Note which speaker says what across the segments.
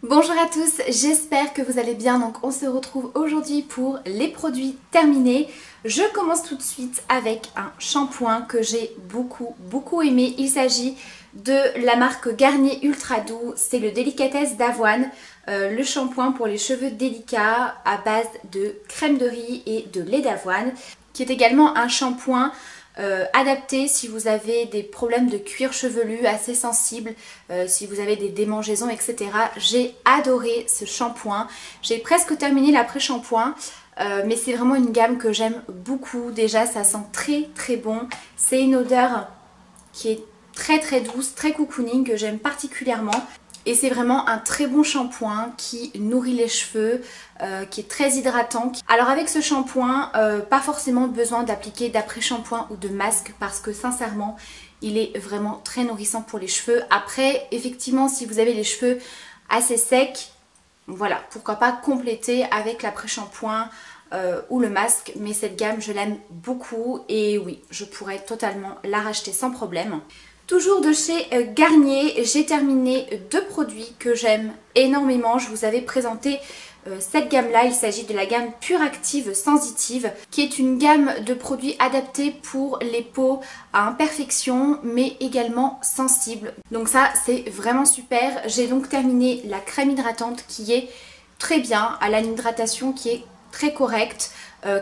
Speaker 1: Bonjour à tous, j'espère que vous allez bien. Donc on se retrouve aujourd'hui pour les produits terminés. Je commence tout de suite avec un shampoing que j'ai beaucoup aimé. Il s'agit de la marque Garnier Ultra Doux, c'est le Délicatesse d'avoine. Le shampoing pour les cheveux délicats à base de crème de riz et de lait d'avoine, qui est également un shampoing adapté si vous avez des problèmes de cuir chevelu assez sensibles, si vous avez des démangeaisons, etc. J'ai adoré ce shampoing. J'ai presque terminé l'après-shampoing, mais c'est vraiment une gamme que j'aime beaucoup. Déjà, ça sent très bon. C'est une odeur qui est très douce, très cocooning, que j'aime particulièrement. Et c'est vraiment un très bon shampoing qui nourrit les cheveux, qui est très hydratant. Alors avec ce shampoing, pas forcément besoin d'appliquer d'après-shampoing ou de masque parce que sincèrement, il est vraiment très nourrissant pour les cheveux. Après, effectivement, si vous avez les cheveux assez secs, voilà, pourquoi pas compléter avec l'après-shampoing ou le masque. Mais cette gamme, je l'aime beaucoup et oui, je pourrais totalement la racheter sans problème. Toujours de chez Garnier, j'ai terminé deux produits que j'aime énormément. Je vous avais présenté cette gamme-là. Il s'agit de la gamme Pure Active Sensitive, qui est une gamme de produits adaptés pour les peaux à imperfection, mais également sensibles. Donc ça, c'est vraiment super. J'ai donc terminé la crème hydratante qui est très bien. Elle a une hydratation qui est très correcte,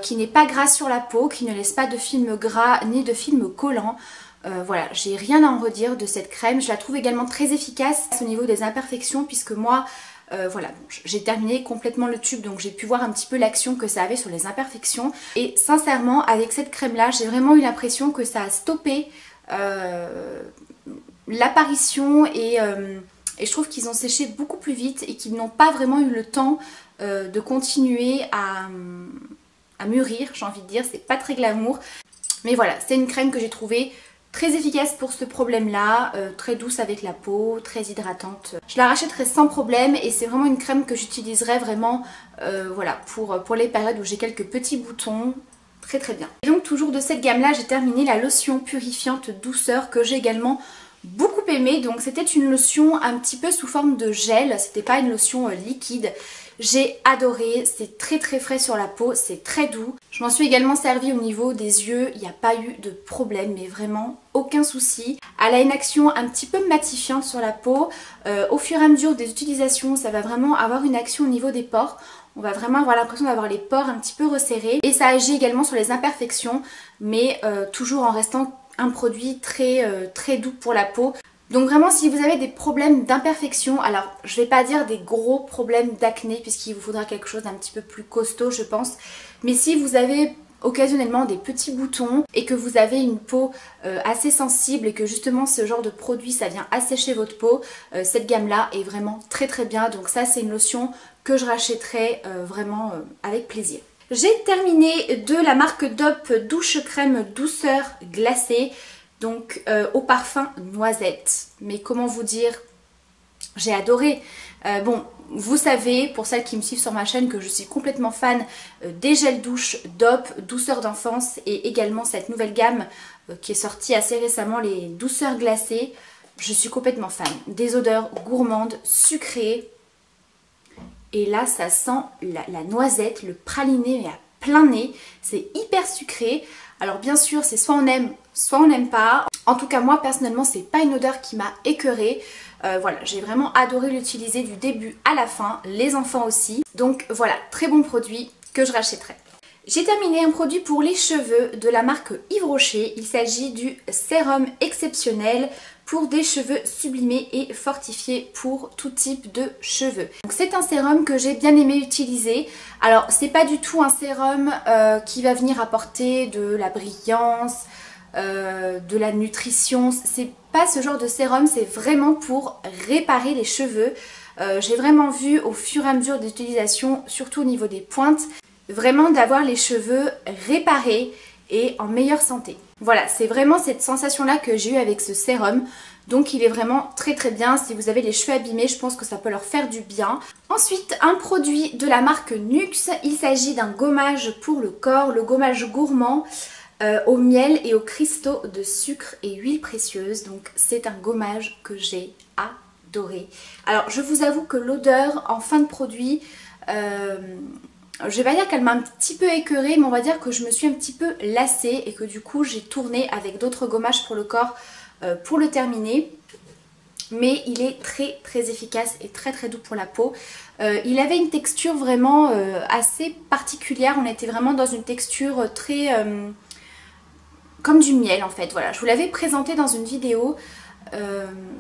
Speaker 1: qui n'est pas grasse sur la peau, qui ne laisse pas de film gras ni de film collant. Voilà, j'ai rien à en redire de cette crème. Je la trouve également très efficace au niveau des imperfections puisque moi, voilà, j'ai terminé complètement le tube, donc j'ai pu voir un petit peu l'action que ça avait sur les imperfections. Et sincèrement, avec cette crème-là, j'ai vraiment eu l'impression que ça a stoppé l'apparition et je trouve qu'ils ont séché beaucoup plus vite et qu'ils n'ont pas vraiment eu le temps de continuer à mûrir, j'ai envie de dire. C'est pas très glamour. Mais voilà, c'est une crème que j'ai trouvée très efficace pour ce problème-là, très douce avec la peau, très hydratante. Je la rachèterai sans problème et c'est vraiment une crème que j'utiliserai vraiment voilà, pour les périodes où j'ai quelques petits boutons. Très bien. Et donc toujours de cette gamme-là, j'ai terminé la lotion purifiante douceur que j'ai également beaucoup aimée. Donc c'était une lotion un petit peu sous forme de gel, c'était pas une lotion liquide. J'ai adoré, c'est très frais sur la peau, c'est très doux. Je m'en suis également servie au niveau des yeux, il n'y a pas eu de problème, mais vraiment aucun souci. Elle a une action un petit peu matifiante sur la peau. Au fur et à mesure des utilisations, ça va vraiment avoir une action au niveau des pores. On va vraiment avoir l'impression d'avoir les pores un petit peu resserrés. Et ça agit également sur les imperfections, mais toujours en restant un produit très doux pour la peau. Donc vraiment, si vous avez des problèmes d'imperfection, alors je vais pas dire des gros problèmes d'acné puisqu'il vous faudra quelque chose d'un petit peu plus costaud je pense, mais si vous avez occasionnellement des petits boutons et que vous avez une peau assez sensible et que justement ce genre de produit ça vient assécher votre peau, cette gamme là est vraiment très bien. Donc ça, c'est une lotion que je rachèterai vraiment avec plaisir. J'ai terminé de la marque Dop douche crème douceur glacée. Donc au parfum noisette. Mais comment vous dire, j'ai adoré. Bon, vous savez, pour celles qui me suivent sur ma chaîne, que je suis complètement fan des gels douche Dop, douceur d'enfance, et également cette nouvelle gamme qui est sortie assez récemment, les douceurs glacées. Je suis complètement fan. Des odeurs gourmandes, sucrées. Et là, ça sent la noisette, le praliné, mais à plein nez. C'est hyper sucré. Alors bien sûr, c'est soit on n'aime pas. En tout cas, moi personnellement, c'est pas une odeur qui m'a écœurée. Voilà, j'ai vraiment adoré l'utiliser du début à la fin, les enfants aussi. Donc voilà, très bon produit que je rachèterai. J'ai terminé un produit pour les cheveux de la marque Yves Rocher. Il s'agit du sérum exceptionnel pour des cheveux sublimés et fortifiés pour tout type de cheveux. C'est un sérum que j'ai bien aimé utiliser. Alors c'est pas du tout un sérum qui va venir apporter de la brillance, de la nutrition. C'est pas ce genre de sérum, c'est vraiment pour réparer les cheveux. J'ai vraiment vu au fur et à mesure des utilisations, surtout au niveau des pointes, vraiment d'avoir les cheveux réparés et en meilleure santé. Voilà, c'est vraiment cette sensation-là que j'ai eue avec ce sérum. Donc il est vraiment très bien. Si vous avez les cheveux abîmés, je pense que ça peut leur faire du bien. Ensuite, un produit de la marque Nuxe. Il s'agit d'un gommage pour le corps, le gommage gourmand au miel et aux cristaux de sucre et huile précieuse. Donc c'est un gommage que j'ai adoré. adoré. Alors je vous avoue que l'odeur en fin de produit, je vais pas dire qu'elle m'a un petit peu écœurée, mais on va dire que je me suis un petit peu lassée et que du coup j'ai tourné avec d'autres gommages pour le corps pour le terminer. Mais il est très très efficace et très très doux pour la peau. Il avait une texture vraiment assez particulière, on était vraiment dans une texture très... comme du miel en fait, voilà. Je vous l'avais présenté dans une vidéo,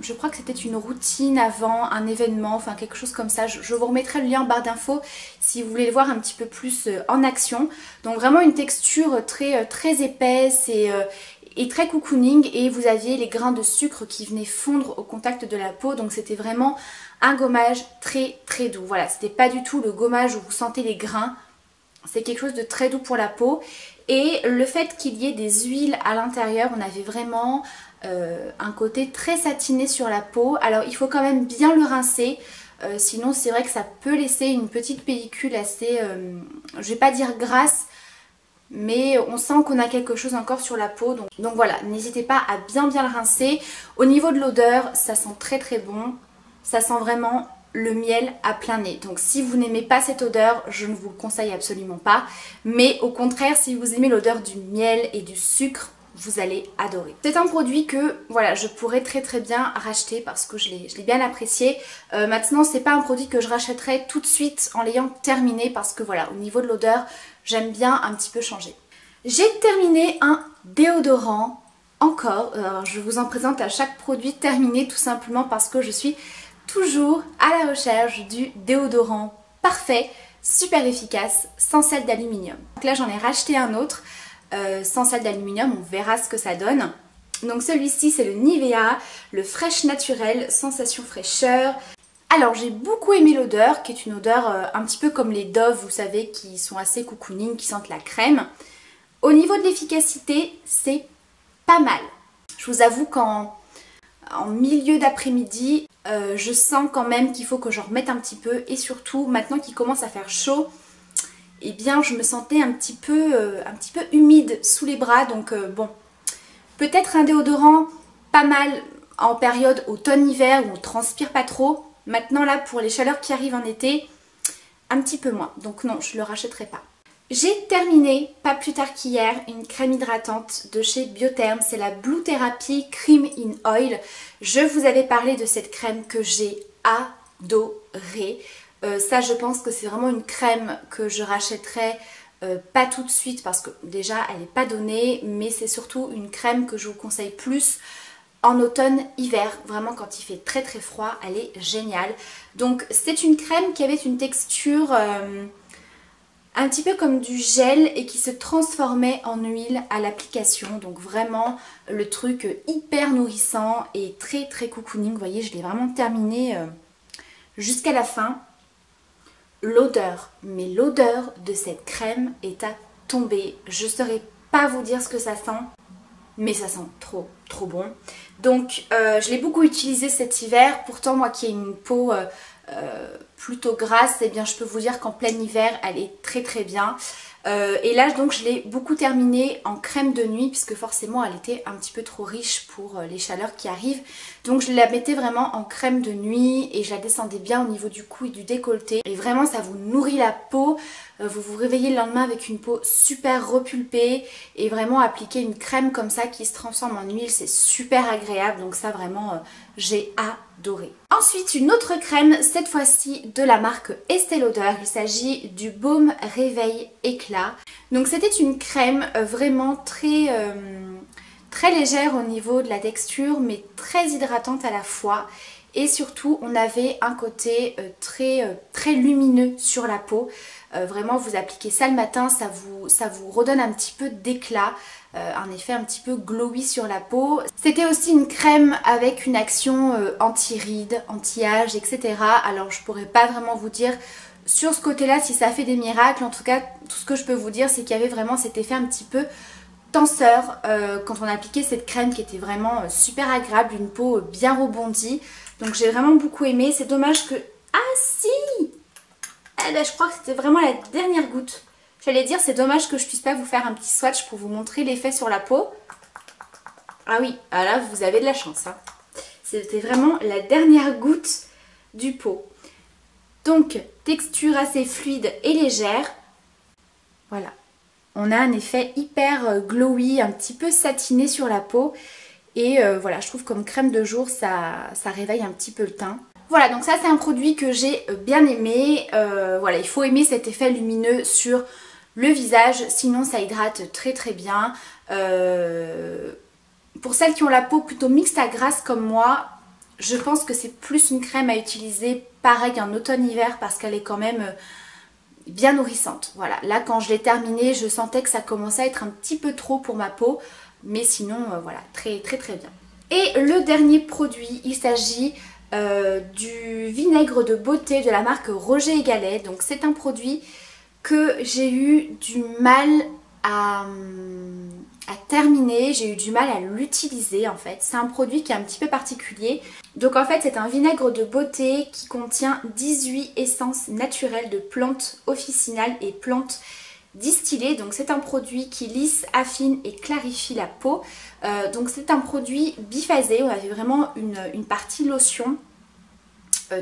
Speaker 1: je crois que c'était une routine avant un événement, enfin quelque chose comme ça. Je vous remettrai le lien en barre d'infos si vous voulez le voir un petit peu plus en action. Donc vraiment une texture très, très épaisse et très cocooning, et vous aviez les grains de sucre qui venaient fondre au contact de la peau, donc c'était vraiment un gommage très très doux. Voilà, c'était pas du tout le gommage où vous sentez les grains, c'est quelque chose de très doux pour la peau. Et le fait qu'il y ait des huiles à l'intérieur, on avait vraiment un côté très satiné sur la peau. Alors il faut quand même bien le rincer, sinon c'est vrai que ça peut laisser une petite pellicule assez, je vais pas dire grasse, mais on sent qu'on a quelque chose encore sur la peau. Donc voilà, n'hésitez pas à bien le rincer. Au niveau de l'odeur, ça sent très très bon. Ça sent vraiment le miel à plein nez. Donc si vous n'aimez pas cette odeur, je ne vous le conseille absolument pas. Mais au contraire, si vous aimez l'odeur du miel et du sucre, vous allez adorer. C'est un produit que voilà, je pourrais très très bien racheter parce que je l'ai bien apprécié. Maintenant, c'est pas un produit que je rachèterai tout de suite en l'ayant terminé parce que voilà, au niveau de l'odeur, j'aime bien un petit peu changer. J'ai terminé un déodorant encore. Alors, je vous en présente à chaque produit terminé tout simplement parce que je suis toujours à la recherche du déodorant parfait, super efficace, sans sel d'aluminium. Donc là, j'en ai racheté un autre. Sans sel d'aluminium, on verra ce que ça donne. Donc celui-ci c'est le Nivea, le Fresh Naturel, sensation fraîcheur. Alors j'ai beaucoup aimé l'odeur, qui est une odeur un petit peu comme les Dove, vous savez, qui sont assez cocooning, qui sentent la crème. Au niveau de l'efficacité, c'est pas mal. Je vous avoue qu'en milieu d'après-midi, je sens quand même qu'il faut que j'en remette un petit peu. Et surtout, maintenant qu'il commence à faire chaud, eh bien je me sentais un petit peu humide sous les bras, donc bon, peut-être un déodorant pas mal en période automne-hiver où on transpire pas trop. Maintenant là, pour les chaleurs qui arrivent en été, un petit peu moins, donc non, je le rachèterai pas. J'ai terminé, pas plus tard qu'hier, une crème hydratante de chez Biotherm, c'est la Blue Therapy Cream in Oil. Je vous avais parlé de cette crème que j'ai adorée. Ça, je pense que c'est vraiment une crème que je rachèterai pas tout de suite parce que déjà elle n'est pas donnée, mais c'est surtout une crème que je vous conseille plus en automne-hiver. Vraiment quand il fait très très froid, elle est géniale. Donc c'est une crème qui avait une texture un petit peu comme du gel et qui se transformait en huile à l'application. Donc vraiment le truc hyper nourrissant et très très cocooning. Vous voyez, je l'ai vraiment terminé jusqu'à la fin. L'odeur, mais l'odeur de cette crème est à tomber. Je ne saurais pas vous dire ce que ça sent, mais ça sent trop trop bon. Donc je l'ai beaucoup utilisé cet hiver. Pourtant moi qui ai une peau plutôt grasse, eh bien je peux vous dire qu'en plein hiver elle est très très bien. Et là donc je l'ai beaucoup terminée en crème de nuit puisque forcément elle était un petit peu trop riche pour les chaleurs qui arrivent. Donc je la mettais vraiment en crème de nuit et je la descendais bien au niveau du cou et du décolleté. Et vraiment ça vous nourrit la peau, vous vous réveillez le lendemain avec une peau super repulpée et vraiment appliquer une crème comme ça qui se transforme en huile, c'est super agréable. Donc ça vraiment j'ai adoré. Ensuite une autre crème, cette fois-ci de la marque Estée Lauder, il s'agit du Baume Réveil Éclat. Donc c'était une crème vraiment très légère au niveau de la texture mais très hydratante à la fois. Et surtout on avait un côté très lumineux sur la peau. Vraiment vous appliquez ça le matin, ça vous redonne un petit peu d'éclat. Un effet un petit peu glowy sur la peau. C'était aussi une crème avec une action anti-rides, anti-âge, etc. Alors je pourrais pas vraiment vous dire sur ce côté-là si ça fait des miracles. En tout cas, tout ce que je peux vous dire, c'est qu'il y avait vraiment cet effet un petit peu tenseur quand on appliquait cette crème qui était vraiment super agréable, une peau bien rebondie. Donc j'ai vraiment beaucoup aimé. C'est dommage que... Ah si, eh ben, je crois que c'était vraiment la dernière goutte. J'allais dire, c'est dommage que je puisse pas vous faire un petit swatch pour vous montrer l'effet sur la peau. Ah oui, ah là vous avez de la chance. Hein. c'était vraiment la dernière goutte du pot. Donc texture assez fluide et légère. Voilà. On a un effet hyper glowy, un petit peu satiné sur la peau. Et voilà, je trouve comme crème de jour, ça réveille un petit peu le teint. Voilà, donc ça c'est un produit que j'ai bien aimé. Voilà, il faut aimer cet effet lumineux sur le visage, sinon ça hydrate très très bien. Pour celles qui ont la peau plutôt mixte à grasse comme moi, je pense que c'est plus une crème à utiliser pareil en automne-hiver parce qu'elle est quand même bien nourrissante. Voilà, là quand je l'ai terminée, je sentais que ça commençait à être un petit peu trop pour ma peau, mais sinon voilà, très très très bien. Et le dernier produit, il s'agit du vinaigre de beauté de la marque Roger et Gallet. Donc c'est un produit que j'ai eu du mal à terminer, j'ai eu du mal à l'utiliser en fait. C'est un produit qui est un petit peu particulier. Donc en fait c'est un vinaigre de beauté qui contient 18 essences naturelles de plantes officinales et plantes distillées. Donc c'est un produit qui lisse, affine et clarifie la peau. Donc c'est un produit biphasé, on avait vraiment une partie lotion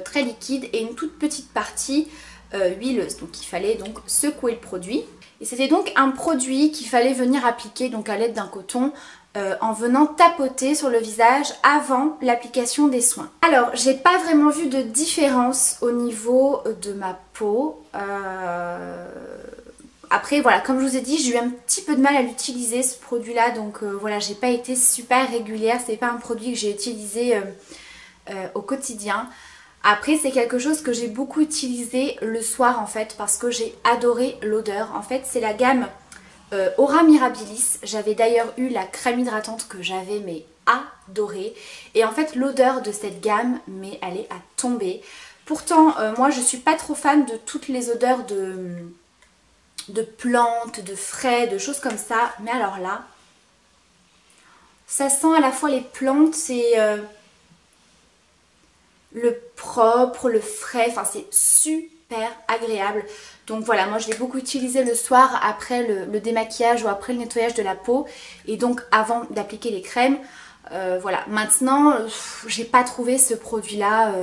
Speaker 1: très liquide et une toute petite partie huileuse. Donc il fallait donc secouer le produit. Et c'était donc un produit qu'il fallait venir appliquer donc à l'aide d'un coton en venant tapoter sur le visage avant l'application des soins. Alors j'ai pas vraiment vu de différence au niveau de ma peau. Après voilà, comme je vous ai dit, j'ai eu un petit peu de mal à l'utiliser ce produit là, donc voilà, j'ai pas été super régulière, c'est pas un produit que j'ai utilisé au quotidien. Après c'est quelque chose que j'ai beaucoup utilisé le soir en fait parce que j'ai adoré l'odeur. En fait c'est la gamme Aura Mirabilis. J'avais d'ailleurs eu la crème hydratante que j'avais mais adorée. Et en fait l'odeur de cette gamme, mais elle est à tomber. Pourtant moi je suis pas trop fan de toutes les odeurs de plantes, de frais, de choses comme ça. Mais alors là, ça sent à la fois les plantes et le propre, le frais, enfin c'est super agréable. Donc voilà, moi je l'ai beaucoup utilisé le soir après le démaquillage ou après le nettoyage de la peau et donc avant d'appliquer les crèmes. Voilà, maintenant j'ai pas trouvé ce produit là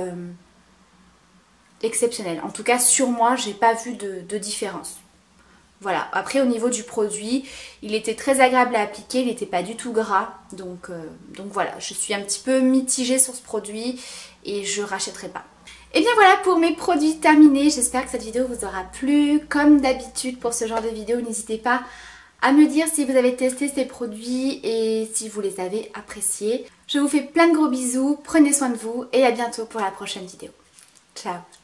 Speaker 1: exceptionnel. En tout cas sur moi j'ai pas vu de différence. Voilà, après au niveau du produit, il était très agréable à appliquer, il n'était pas du tout gras. Donc voilà, je suis un petit peu mitigée sur ce produit et je rachèterai pas. Et bien voilà pour mes produits terminés, j'espère que cette vidéo vous aura plu. Comme d'habitude pour ce genre de vidéo, n'hésitez pas à me dire si vous avez testé ces produits et si vous les avez appréciés. Je vous fais plein de gros bisous, prenez soin de vous et à bientôt pour la prochaine vidéo. Ciao!